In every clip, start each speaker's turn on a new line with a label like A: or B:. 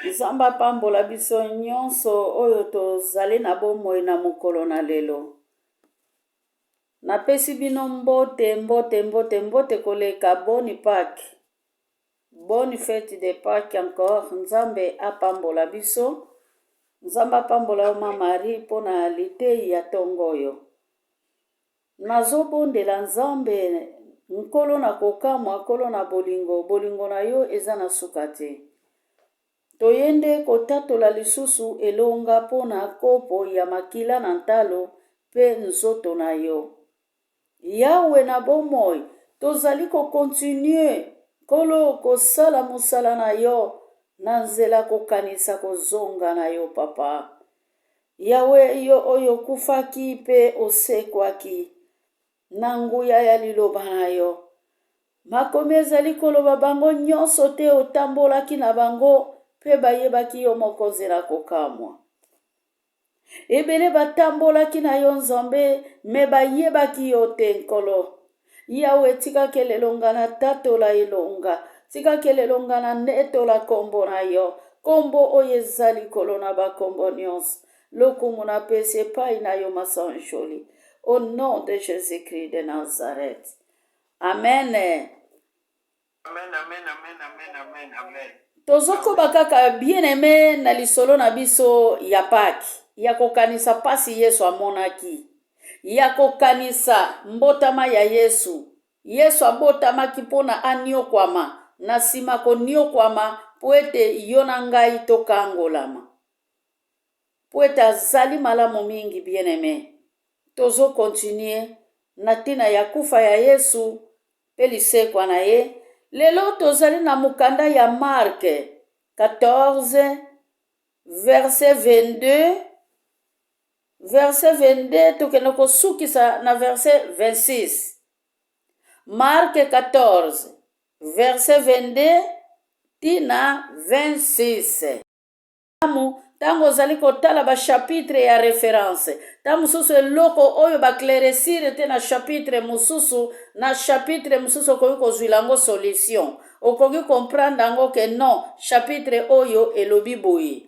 A: Nzamba pambola biso nyonso oyo tozali na bomoi na mokolo na lelo. Napesi bino mbote koleka boni Pâques. Bonne fête de Pâques encore. Nzambe apambola biso. Nzamba pambola Mama Marie pona litei ya tongoyo. Nazobondela Nzambe nkolo na kokamwa nkolo na bolingo. Bolingo na yo eza na suka te. Toyende kotatola lisusu elonga pona kopo ya makila na ntalo pe nzoto na yo. Yawe na bomoi, tozali continue kolo kosala musala na yo na nzela kokanisa kozonga na yo papa. Yawe yo oyo kufaki pe osekwaki na nguya ya liloba na yo. Makomi ezali koloba bango nyonso te otambolaki na bango pe bayebaki yo mokonzi na kokamwa. Ebele batambolaki na yo Nzambe me bayebaki yo te nkolo. Yawe tika kelelonga na tatola elonga. Tika kelelonga na netola kombo na yo. Kombo oyo ezali kolo na bakombo nyonso. Lokumu na pese pai na yo masanjoli. Au nom de Jésus-Christ de Nazareth. Amen.
B: Amen, amen, amen, amen, amen, amen.
A: Tozoko bakaka bien-aimé na lisolo na biso ya Pâques. Ya kokanisa pasi Yesu amonaki. Ya kokanisa mbotama ya Yesu. Yesu abotamaki pona aniokwama. Na sima koniokwama poete yona ngai tokangolama. Poete azali malamu mingi bien-aimé. Tozo continue na tina ya kufa ya Yesu pelisekwa na ye. Lelo tozali na mukanda ya Marc 14 verset 22. Verset 22 tokende kosukisa na verset 26. Marc 14 verset 22 tina 26. Tango ozali kotala ba chapitre ya référence. Ta mususu eloko oyo ba clairesire te na chapitre mususu, na chapitre mususu okoki kozwila ngo solution. Okoki comprendre ngo ke non, chapitre oyo elobi boye.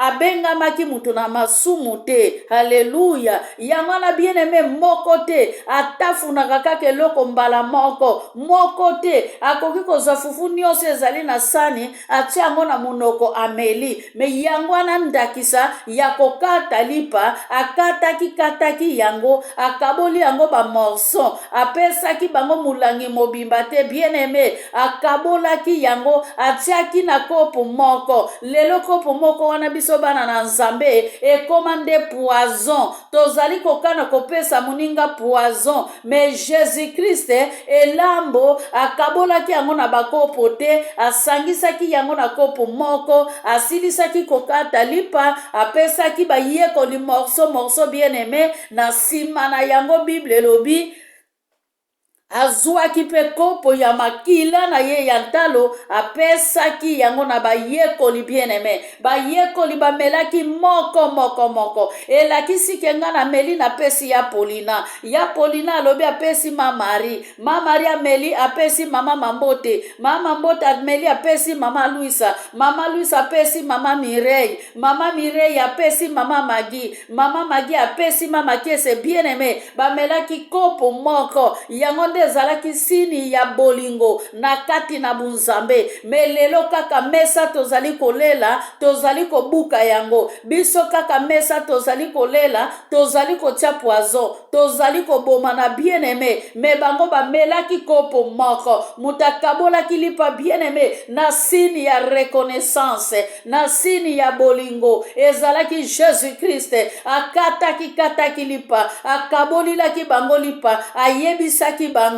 A: Abengamaki mutu na masumu te. Haleluya. Yangwana bien-aimé moko te. Atafunaka kaka eloko mbala moko te. Akoki kozwa fufu nyonso ezali na sani atia yango na munoko ameli. Me yangwana ndakisa ya kokata lipa. Akataki yango. Akaboli yango ba morceau. Apesaki bango mulangi mobimba te. Bien-aimé. Akabolaki yango. Atiaki na kopo moko. Lelo kopo moko wana biso bana na Nzambe ekomande poison. Tozali kokana kopesa muninga poison. Mais Jésus-Christ elambo akabolaki yango na bakopo te. Asangisaki yango na kopo moko. Asilisaki kokata lipa. Apesaki bayekoli morceau bien-aimé. Na sima na yango Bible elobi azwaki pe kopo ya makila na ye ya ntalo apesaki yango na bayekoli bien-aimé. Bayekoli bamelaki moko. Elakisi ke nga na meli na pesi ya Polina. Ya Polina alobi apesi Mama Marie. Mama Marie ameli apesi Mama Mambote. Mama Mambote ameli apesi Mama Luisa. Mama Luisa apesi Mama Mireille. Mama Mireille apesi Mama Magi. Mama Magi apesi Mama Kese bien-aimé. Bamelaki kopo moko. Yango ezalaki sini ya bolingo na kati na bunzambe. Melelo kaka mesa tozali kolela, tozali kobuka yango. Biso kaka mesa tozali kolela, tozali kotia poison, tozali koboma na bien-aimé. Me bango bamelaki kopo moko. Mutakabolaki lipa bien-aimé na sini ya reconnaissance, na sini ya bolingo. Ezalaki Jésus-Christ kataki lipa, akabolilaki bango lipa, ayebisaki bango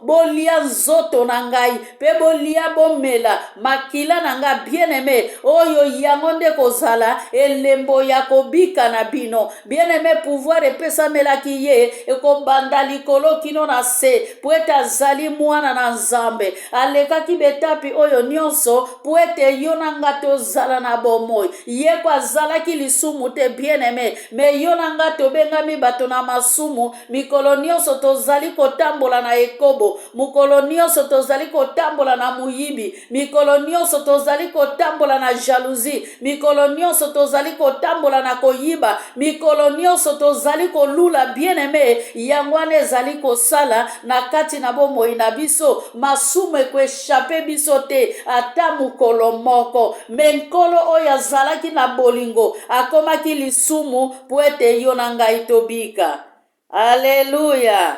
A: bolia nzoto na ngai pe bolia bomela makila na nga bien-aimé oyo yango nde kozala elembo ya kobika na bino. Bien-aimé pouvoir epesamelaki ye ekobanda likolo kino na se po ete azali mwana na Nzambe. Alekaki betapi oyo nyonso po ete yo na nga tozala na bomoi. Ye ko azalaki lisumu te bien-aimé, me yo na nga tobengami bato na masumu mikolo nyonso tozali kotambola na ekobo, mukolo nyonso tozali kotambola na muyibi, mikolo nyonso tozali kotambola na jalousie, mikolo nyonso tozali kotambola na koyiba, mikolo nyonso tozali kolula bien-aimé, yango wana ezali kosala na kati na bomoi na biso, masumu ekoeshape biso te ata mukolo moko. Me nkolo oyo azalaki na bolingo akomaki lisumu po ete yo na ngai tobika. Alléluia.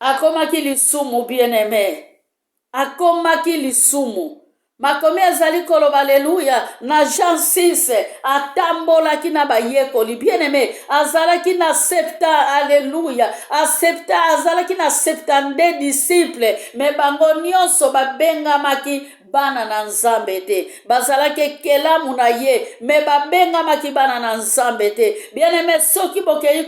A: Akomaki lisumu bien-aimé, akomaki lisumu. Makomi azali koloba alléluia na Jean 6 atambolaki na bayekoli bien-aimé, azalaki na alléluia azalaki na 72 disciples, me bango nyonso babengamaki bana na nzambe te, bazalaki ekelamu na ye, me babengamaki bana na nzambe te. Bien-aimé, soki bokei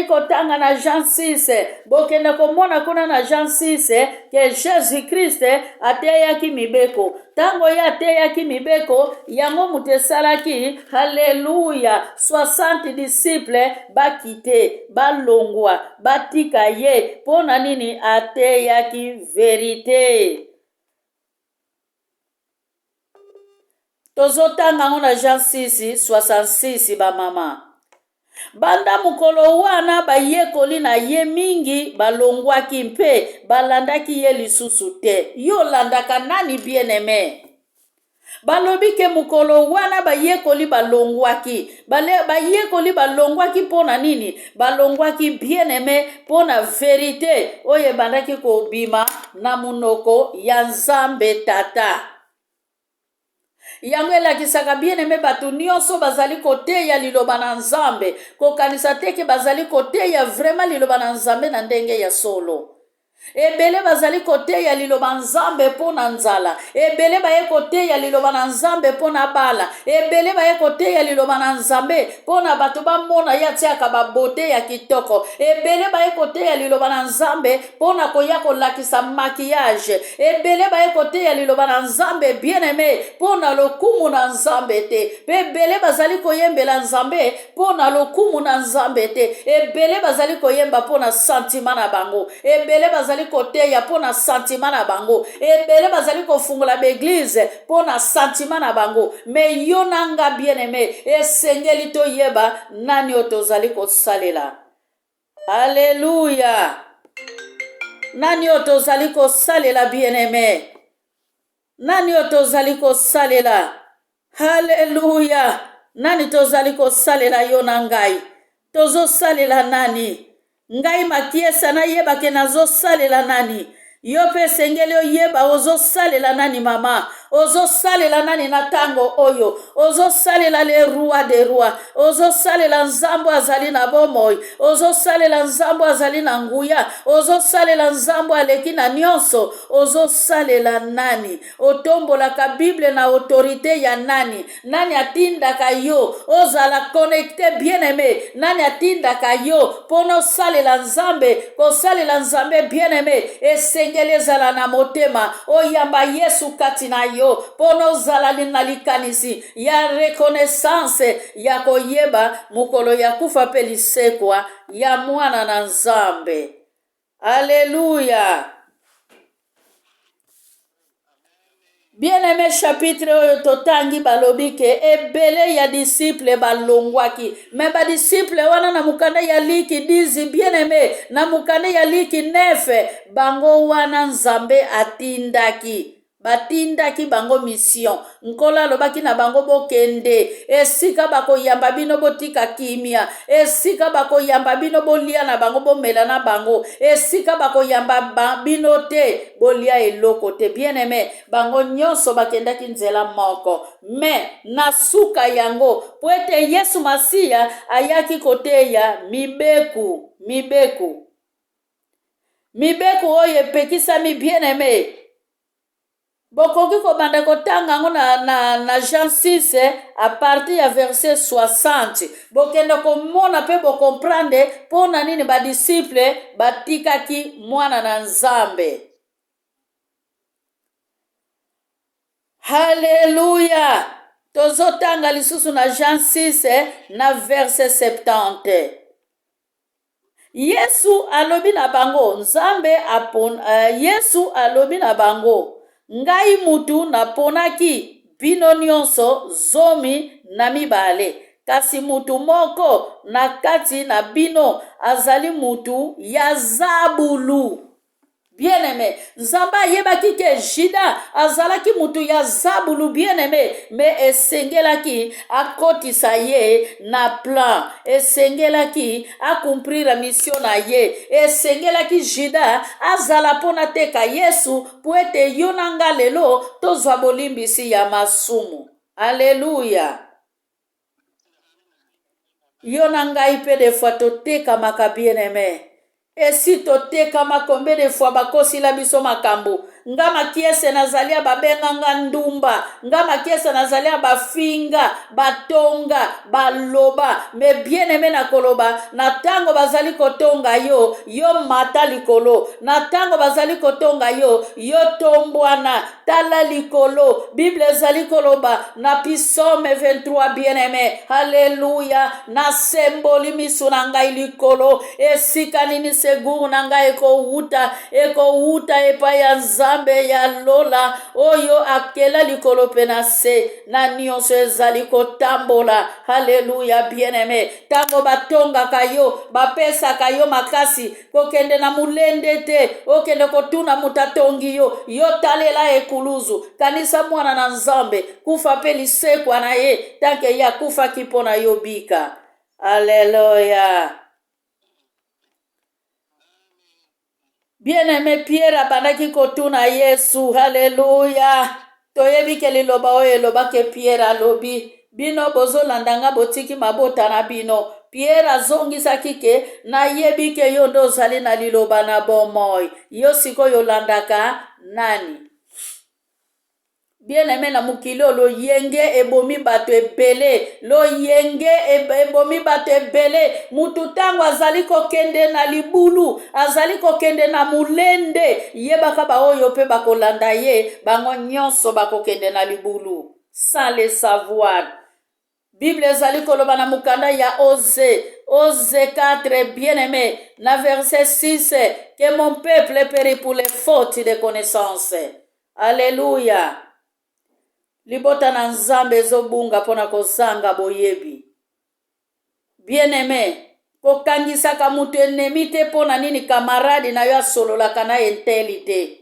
A: kotanga na Jean 6, bokende komona kuna na Jean 6 ke Jésus-Christ ateyaki mibeko. Tango ye ateyaki mibeko, yango mutu esalaki, haleluya, 60 disciples bakite, balongwa, batika ye, pona nini ateyaki verite. Tozotanga ngo na Jean 6, 66 ba mama. Banda mukolo wana bayekoli na ye mingi balongwaki mpe balandaki ye lisusu te. Yo landaka nani bien-aimé? Balobi ke mukolo wana bayekoli balongwaki. Bayekoli balongwaki pona nini? Balongwaki bien-aimé pona verite oye bandaki kobima na munoko ya Nzambe Tata. Yango elakisaka bien-aimé batu nyonso bazali koteya liloba na Nzambe, kokanisa teke bazali koteya vraiment liloba na Nzambe na ndenge ya solo. Ebele bazali koteya liloba Nzambe pona nzala, ebele baye koteya liloba na Nzambe pona bala, ebele baye koteya liloba na Nzambe pona bato bamona ya tiaka babote ya kitoko, ebele baye koteya liloba na Nzambe pona koya kolakisa maquillage, ebele baye koteya liloba na Nzambe bien-aimé pona lokumu na Nzambe te, ebele bazali koyembela Nzambe pona lokumu na Nzambe te, ebele bazali koyemba pona sentiment na bango, ebele bazali koteya pona sentiment na bango, ebele bazali kofungola beglise pona sentiment na bango. Me yo nanga bien-aimé, esengeli toyeba nani otozali kosalela. Alléluia. Nani otozali kosalela bien-aimé? Nani otozali kosalela? Alléluia. Nani tozali kosalela yo na ngai? Tozo salela nani? Ngai makiesa na yeba ke nazo salela nani? Yo pe sengeli oyeba ozo salela nani mama? Ozo salela nani na tango oyo? Ozo salela le roi de roi. Ozo salela Nzambo azali na bomoi. Ozo salela Nzambo azali na nguya. Ozo salela Nzambo aleki na nyonso. Ozo salela nani? Otombola ka Bible na autorité ya nani? Nani atindaka yo? Ozala connecté bien-aimé. Nani atindaka yo? Pono salela Nzambe. Ko salela Nzambe bien-aimé. Esengeli ezala na motema. Oyamba Yesu kati na yo. Pono zala na likanisi ya reconnaissance ya koyeba mukolo ya kufa pe lisekwa ya mwana na Nzambe. Alléluia. Bien-aimé, chapitre oyo totangi balobi ke ebele ya disciple balongwaki. Me ba disciple wana na mukanda ya liki 10, bien-aimé, na mukanda ya liki 9, bango wana Nzambe atindaki. Batindaki bango mission. Nkola lobaki na bango bokende. Esika bako yamba bino botika kimia. Esika bako yamba bino bolia na bango bomela na bango. Esika bako yamba bino te bolia eloko te. Bien-aimé, bango nyonso bakendaki nzela moko. Me na suka yango po ete Yesu Masiya ayaki koteya mibeku. Mibeku oyo epekisami bien-aimé. Bokoki kobanda kotanga ngo na Jean 6 à partir ya verset 60. Bokende komona pe bokomprendre pona nini ba disciple batikaki mwana na Nzambe. Hallelujah. Tozotanga lisusu na Jean 6 na verset 70. Yesu alobi na bango, Nzambe Yesu alobi na bango, ngai mutu naponaki bino nyonso 12, kasi mutu moko na kati na bino azali mutu ya Zabulu. Bien-aimé, Nzamba yebaki ke Juda azalaki mutu ya Zabulu, bien-aimé, me esengelaki akotisa ye na plan, esengelaki akumprira mission na ye, esengelaki Juda azala pona teka Yesu po ete yo na nga lelo tozwa bolimbisi ya masumu. Alléluia. Yo na ngai pe de fois totekamaka, bien-aimé. Esi totekama combien de fois bakosila biso makambo, nga makiese nazalia babenganga ndumba, nga makiese nazalia bafinga, batonga, baloba, me bien-aimé na koloba, na tango bazali kotonga yo, yo mata likolo, na tango bazali kotonga yo, yo tombwana, tala likolo. Bible zali koloba na Psaume 23, bien-aimé, haleluya, na semboli misu na ngai likolo, esika nini seguru na ngai eko wuta epa ya Nzambe ya lola, oyo akela likolo pena se, na nyonso ezali kotambola. Haleluya, bien-aimé. Tango batonga kayo, bapesa kayo makasi, kokende na mulende te, okende kotuna mutatongi yo, yo talela ekuluzu, kanisa mwana na Nzambe, kufa pe lisekwa na ye, tanke ya kufa kipona yo bika. Alléluia. Bien-aimé, Pierre abandaki kotuna Yesu. Haleluya. Toyebi ke liloba oyo eloba ke Pierre alobi, bino bozolandanga botiki mabota na bino. Pierre azongisaki ke nayebi ke yo ndo ozali na liloba na bomoi. Yo sikoyo landaka nani? Bien-aimé, na mukilo lo yenge ebomi bato ebele, lo yenge ebomi bato ebele. Mutu tango azali kokende na libulu, azali kokende na mulende, yebaka ba oyo pe bakolanda ye, bango nyonso bakokende na libulu sans le savoir. Bible ezali koloba na mukanda ya Ose 4, bien-aimé, na verset 6, que mon peuple périt pour les fautes de connaissance. Alléluia. Libota na Nzambe ezobunga pona kozanga boyebi. Bien-aimé, kokangisaka mutu enemi te pona nini kamaradi na yo asololaka na intelite.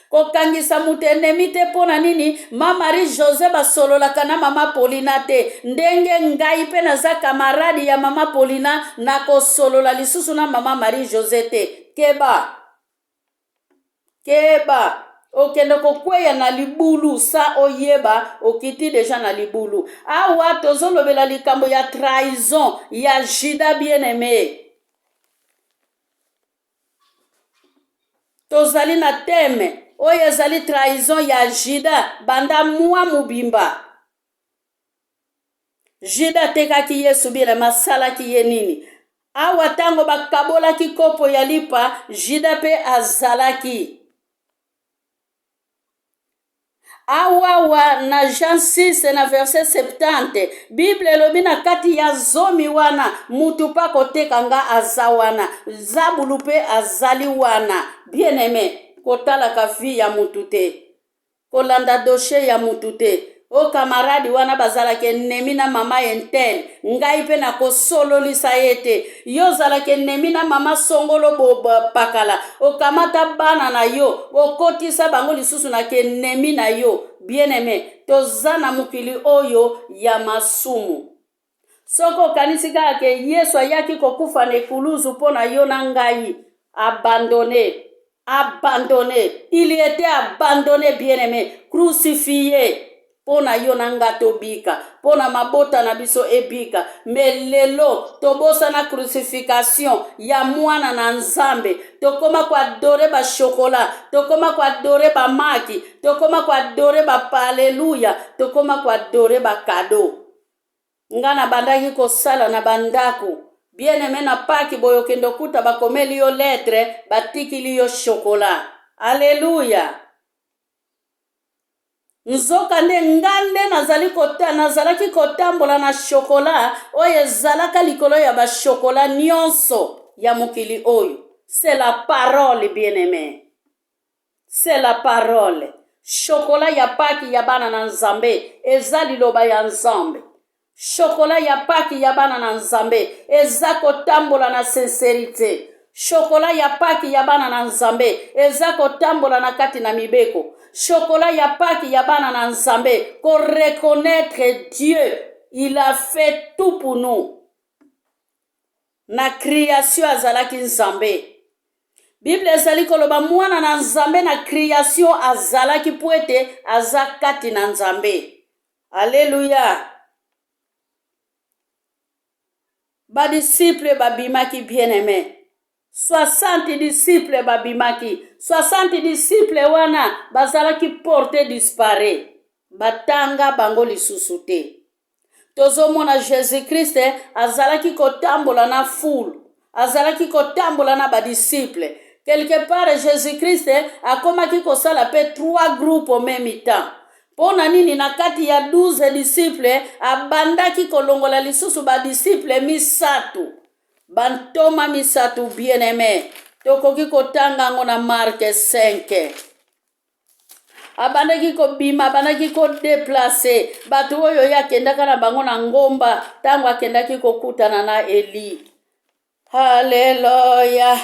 A: Kokangisa mutu enemi te pona nini mama Marie José basololaka na mama Paulina te, ndenge ngai pe naza kamaradi ya mama Paulina na kosolola lisusu na mama Marie José te. Keba okende kokweya na libulu sa oyeba okiti deja na libulu. Awa tozolobela likambo ya trahison ya Juda, bien-aimé. Tozali na teme oyo ezali trahison ya Juda banda mwa mubimba. Juda tekaki Yesu bile masalaki ye nini? Awa tango bakabolaki kopo ya lipa, Juda pe azalaki. Awawa na Jean 6 na verset 70, Bible elobi na kati ya zomi wana mutu pa koteka nga azawana, Zabulu pe azali wana. Bien-aimé, kotala ka vi ya mutu te, kolanda doshe ya mutu te. O kamaradi wana bazalaki enemi na mama entel, ngai pe na kosololisa yete. Yo zalaki enemi na mama songolo pakala, o kamata bana na yo, o kotisa bango lisusu na ke enemi na yo. Bien-aimé, tozana mukili oyo ya masumu. Soko kanisika ke Yesu ayaki kokufa na ekuluzu pona yo na ngai, abandonné. Il était abandonné, bien-aimé, crucifié. Pona yo nanga tobika, pona mabota na biso ebika. Mais lelo tobosa na crucifixion ya mwana na Nzambe, tokoma kwa adore ba chocolat, tokoma kwa adore ba maki, tokoma kwa adore ba haleluya, tokoma kwa adore ba cadeau. Ngana bandaki kosala na bandako, bien-aimé, na paki boyo kendo kuta bakomeli yo lettre, batikili yo chocolat. Alléluia. nzoka nde ngande nazalaki kotambola na shokola oyo ezalaka likolo ya bashokola nyonso ya mokili oyo. C'est la parole, bien-aimé. C'est la parole. Chocolat ya paki ya bana na nzambe eza liloba ya nzambe. Chocolat ya paki ya bana na nzambe eza kotambola na sincerité. Chocolat ya paki ya bana na nzambe eza kotambola na kati na mibeko. Chocolat ya paki ya bana na nzambe ko reconnaître Dieu, il a fait tout pour nous. Na création azalaki nzambe. Bible ezali koloba mwana na nzambe na création azalaki po ete aza kati na nzambe. Alléluia. Badisciple babimaki bien-aimé. 60 disciples babimaki. 60 disciples wana bazalaki porte disparaît. Batanga bango lisusu te. Tozomona Jésus-Christ azalaki kotambola na foule. Azalaki kotambola na badisciple. Quelque part Jésus-Christ akomaki kosala pe 3 groupes au même temps. Pona nini na kati ya 12 disciples abandaki kolongola lisusu badisciple misatu. Bantoma misatu bien-aimé. Tokoki kotanga ngo na Marc 5. Abandaki ko bima, abandaki ko déplacer. Batu oyo yakendaka na bango na ngomba tango akendaki kokutana na Eli. Hallelujah.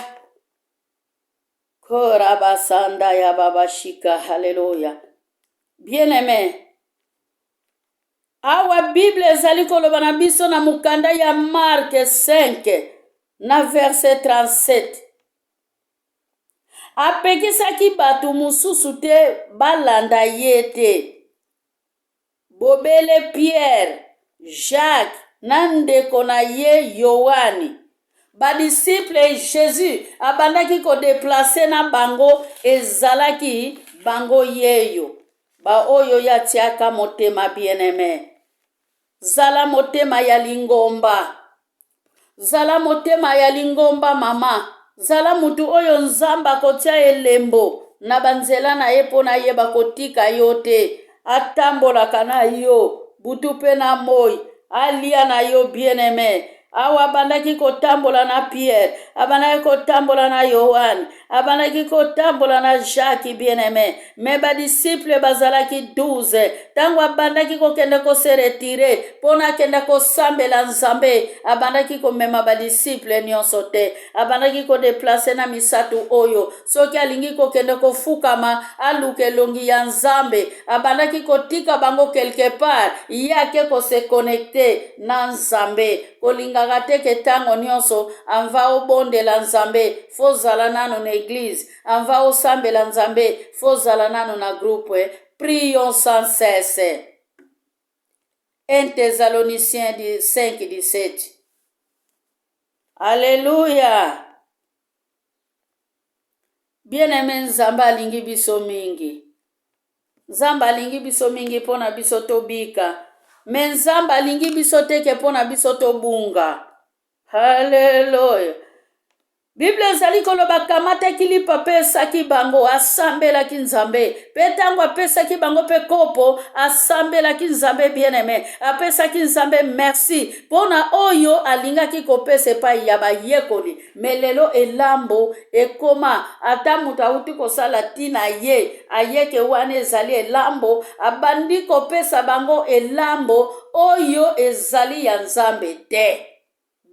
A: Korabasanda ya babashika. Hallelujah. Bien-aimé. Awa Bible ezali koloba na biso na mukanda ya Marc 5 na verset 37. Apekisaki batu mususu te balanda ye te. Bobele Pierre, Jacques, na ndeko na ye Yohani. Badisciple Jésus abandaki ko déplacer na bango ezalaki bango yeyo. Ba oyo yatiaka motema bien-aimé. Zala motema ya lingomba. Zala motema ya lingomba mama. Zala mutu oyo nzamba kotia elembo. Na banzela na ye pona ye bakotika yo te. Atambolaka na yo. Butu pe na moi. Alia na yo bien-aimé. Awa abandaki kotambola na Pierre, abandaki kotambola na Yohane, abandaki kotambola na Jacques bien-aimé. Me badisciple bazalaki 12. Tango abandaki kokende ko se retire, pona kenda ko sambela nzambe, abandaki ko mema badisciple nyonso te. Abandaki ko déplacer na misatu oyo. Soki alingi ko kende ko fukama, aluke longi ya nzambe, abandaki ko tika bango quelque part, yake ko se connecter na nzambe. Kolinga teke tango nyonso anva obondela nzambe fozala nano na église anva osambela nzambe fozala nano na groupe. Prions sans cesse. 1 Thessaloniciens 5:17. Alléluia. Bien-aimé, nzambe alingi biso mingi. Nzambe alingi biso mingi pona biso tobika. Me nzambe alingi biso teke pona biso tobunga. Hallelujah. Bible ezali koloba kamata kilipa pesaki bango asambelaki nzambe. Petango apesaki bango pe kopo asambelaki nzambe bien-aimé. Apesaki nzambe merci. Pona oyo alingaki kopese pa ya bayekoli. Melelo elambo ekoma ata muta uti kosala tina ye. Ayeke wane ezali elambo. Abandi kopesa bango elambo oyo ezali ya nzambe te.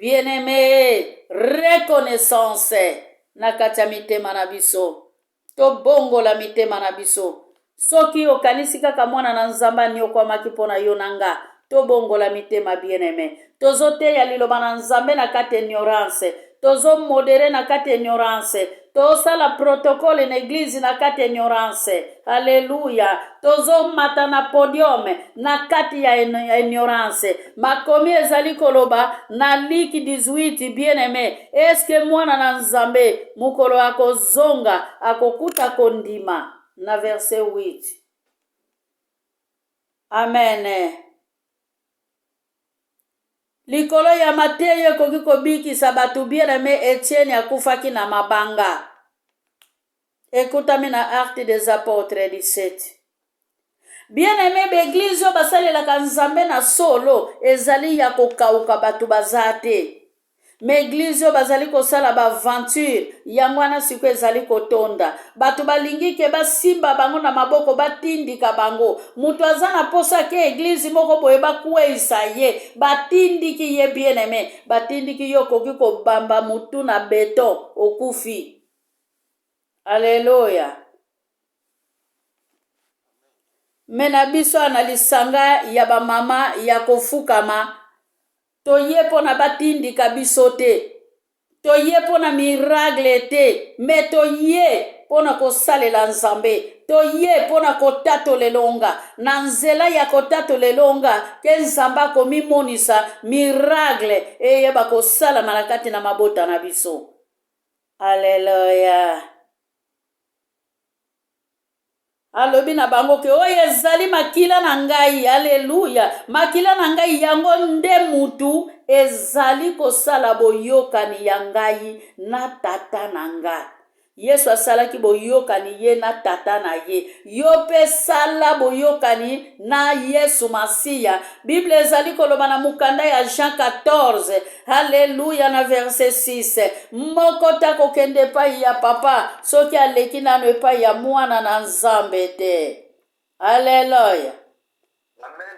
A: Bien-aimé, reconnaissance na kati ya mitema na biso. Tobongola mitema na biso. Soki okanisi kaka mwana na nzamba niokwamaki mpona yo nanga. Tobongola mitema bien-aimé. Tozoteya liloba na nzambe na kati ignorance. Tozo modere na kati ignorance. Tosala protocole na église na kati ignorance. Alléluia. Tozo mata na podium na kati ya ignorance. Makomi ezali koloba na Luc 18 bien-aimé. Eske mwana na nzambe mukolo akozonga akokuta kondima na verset 8. Amen. Likolo ya Mateyo koki kobikisa batu bien-aimé Etienne akufaki na mabanga. Écoutez na Actes des Apôtres 17. bien aimé beglise oyo basalelaka nzambe na solo ezali ya kokauka bato baza te. Me eglize oyo bazali kosala baaventure yango wana siko ezali kotonda. Bato balingi ke basimba bango na maboko batindika bango. Mutu aza na posa ke eglize moko boye bakweyisa ye. Batindiki ye bien aimé. Batindiki yo koki kobamba mutu na beton okufi. Alléluia. Mena biso ana lisanga ya bamama ya kofukama. Toye pona batindika biso te. Toye pona miracle te. Me toye pona kosalela nzambe. Toye pona kotatolelonga. Na nzela ya kotatolelonga ke nzamba komimonisa miracle eyeba kosala malakati na mabota na biso. Alléluia. Alobi na bango ke oyo ezali makila na ngai. Alleluya. Makila na ngai yango nde mutu ezali kosala boyokani ya ngai na tata na ngai. Yesu asalaki boyokani ye na tata na ye. Yo pe sala boyokani na Yesu Masiya. Bible ezali koloba na mukanda ya Jean 14. Alléluia na verset 6. Moko tako kende pa ya papa. Soki aleki nano epa ya mwana na nzambe te. Alléluia.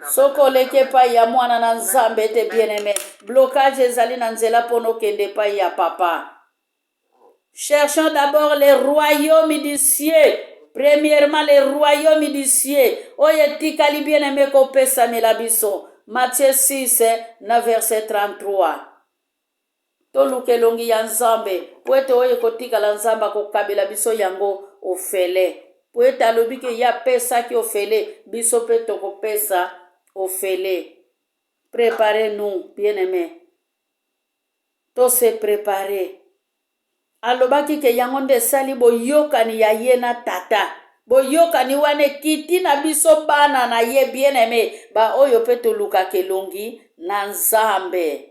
A: Soko leke pa ya mwana na nzambe te bien-aimé. Blocage ezali na nzela pono kende pa ya papa. Cherchons d'abord les royaumes du ciel. Premièrement, les royaumes du ciel. Oye tikali bien-aimé ko pesa milabiso. Matthieu 6, na verset 33. Toluke longi ya nzambe. Poete oye kotika la nzamba ko kabila biso yango ofele. Poete alobike ya pesa ki ofele. Biso pe toko pesa ofele. Préparez-nous, bien-aimé. To se préparer. Alobaki ke yango nde sali boyokani ya ye na tata. Boyokani wane kiti na biso bana na ye bien-aimé. Ba oyo pe toluka kelongi na nzambe.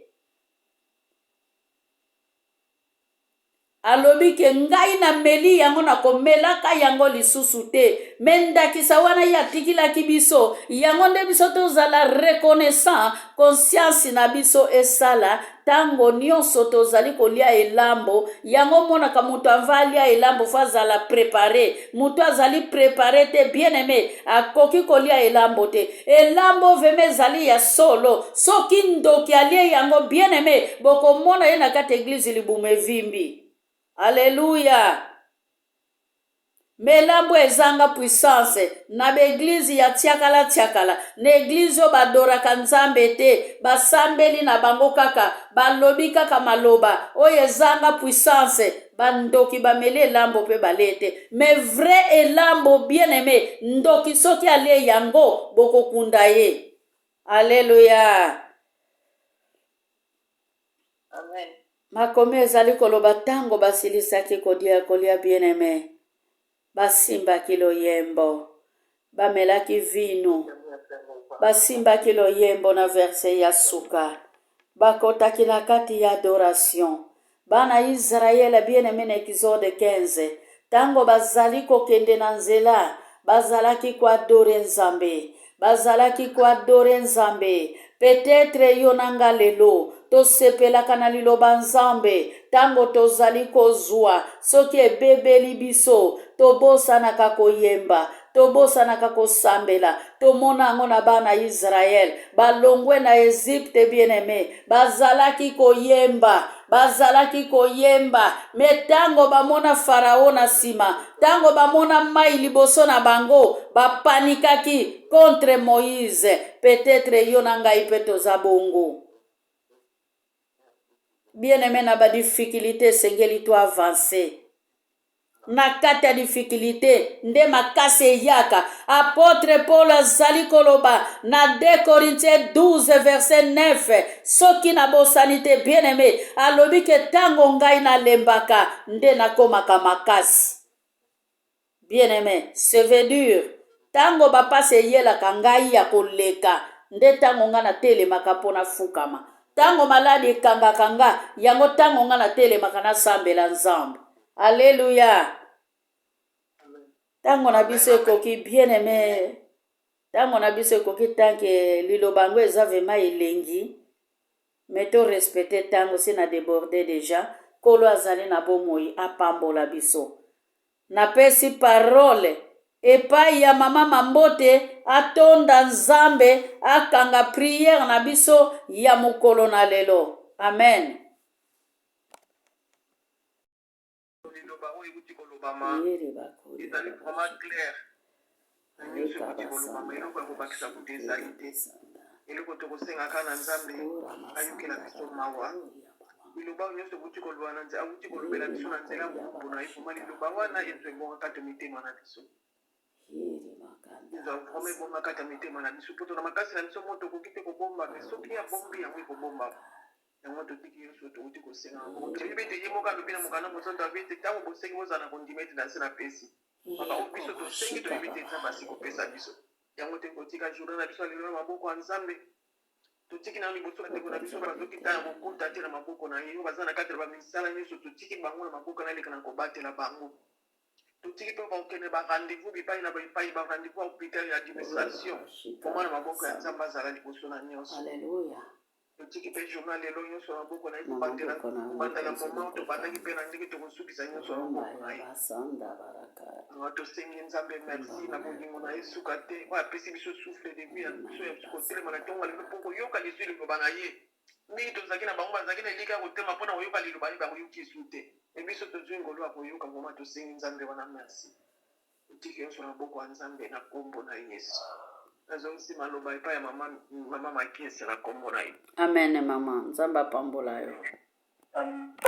A: Alobi ke ngai na meli yango na komelaka yango lisusu te. Mendakisa wana ya tikilaki biso. Yango nde biso tozala reconnaissant. Conscience na biso esala. Tango nyonso tozali kolia elambo. Yango monaka mutu avalia elambo fazala prepare. Mutu azali prepare te bien-aimé. Akoki kolia elambo te. Elambo veme zali ya solo. Soki ndoki alie yango bien-aimé. Boko mona ye na kati eglise libume vimbi. Alléluia. Melambo ezanga puissance. Na beglise ya tiakala. Na eglise badoraka nzambe te. Basambeli na bango kaka. Balobi kaka maloba. Oyo ezanga puissance. Bandoki bamele elambo pe balete. Mais vrai elambo bien-aimé. Ndoki soki ale yango boko kunda ye. Alléluia.
B: Amen.
A: Makomi ezali koloba tango basilisaki kolia bien-aimé. Basimbaki loyembo. Bamelaki vino. Basimbaki loyembo na verse ya suka. Bakotaki na kati ya adoration. Bana Israel bien-aimé na Exode 15. Tango bazali kokende na nzela. Bazalaki kwa adore nzambe. Bazalaki kwa adore nzambe. Peut-être yonanga lelo. Tosepelaka na liloba nzambe. Tango tozali kozwa. Soki ebebeli biso. Tobosanaka koyemba. Tobosanaka kosambela. Tomona yango na bana Israel. Balongwe na Egypte bien-aimé. Bazalaki koyemba. Bazalaki koyemba. Metango bamona Farao na sima. Tango bamona mai liboso na bango. Bapanikaki contre Moïse. Peut-être yonanga ipeto za bongo. Bien-aimé na ba difficulté sengeli to avancer. Na kati ya difficulté nde makase yaka. Apôtre Paul azali koloba na 2 Corinthiens 12 verset 9. Soki na bosanité bien-aimé alobi ke tango ngai na lembaka nde nakomaka makasi. Bien-aimé, c'est veut dire tango bapase yelaka ngai ya koleka nde tango nga na telemaka pona fukama. Tango maladi kanga yango tango nga na telemaka na sambela nzambe. Alléluia. Tango na biso ekoki bien-aimé. ntango na biso ekoki tanke liloba yango eza vraimen elengi me to respecte ntango si na déborde deja kolo azali na bomoi apambola biso napesi parole epai ya mama Mambote atonda nzambe akanga priere na biso ya mokolo na lelo amen.
B: liloba oyo ekuti kolobama ezali vraiment clair na nyonso ekuti kolobama eloko ya kobakisa kuta ezali te eloko tokosengaka na nzambe ayokela biso mawa liloba oyo nyonso ekuti koloba na nzela akuti kolobela biso na nzela mokumbu na ye vraimen liloba wana ezo ebongaka kati mitema na biso ezo vraimen ebongaka kati ya mitema na biso mpo tona makasi na biso mo tokoki te kobomba me soki abombi yango ekobomba yango totiki nyonso tokuti kosenga yango toyebi ete ye moko alobi na mokanda mosantu abi ete ntango bosengi bozala na kondima ete na nse na pesi maka oyo biso tosengi toyebi ete nzambe asi kopesa biso yango te kotika journée na biso alelo na maboko ya nzambe totiki na liboso bandeko na biso bazoki ta ya mokuta te na maboko na ye oyo baza na kati ya bamisala nyonso totiki bango na maboko naleka na kobatela bango totiki mpe bakokende barendez-vous bipai na bipai barendez-vous ya hôpital ya administration koma na maboko ya nzambe azala liboso na nyonso totiki mpe journal lelo nyonso na maboko na ye kobatela kobandala moma tobandaki mpe na ndenge tokosukisa nyonso na maboko na ye tosengi nzambe merci na bolingo na ye suka te oyo apesi biso souffle de vie ya biso ya kotelema na ntongo alelo mpo koyoka lisu liloba na ye mingi tozalaki na bango bazalaki na elika ya kotema mpona koyoka liloba ye bakoyoki esu te me biso tozwi ngolo ya koyoka moma tosengi nzambe wana merci otiki nyonso na maboko ya nzambe na kombo na yesu nazongisi maloba epai ya mama Makese na kombo na ye
A: amen. Mama nzambe apambola yo.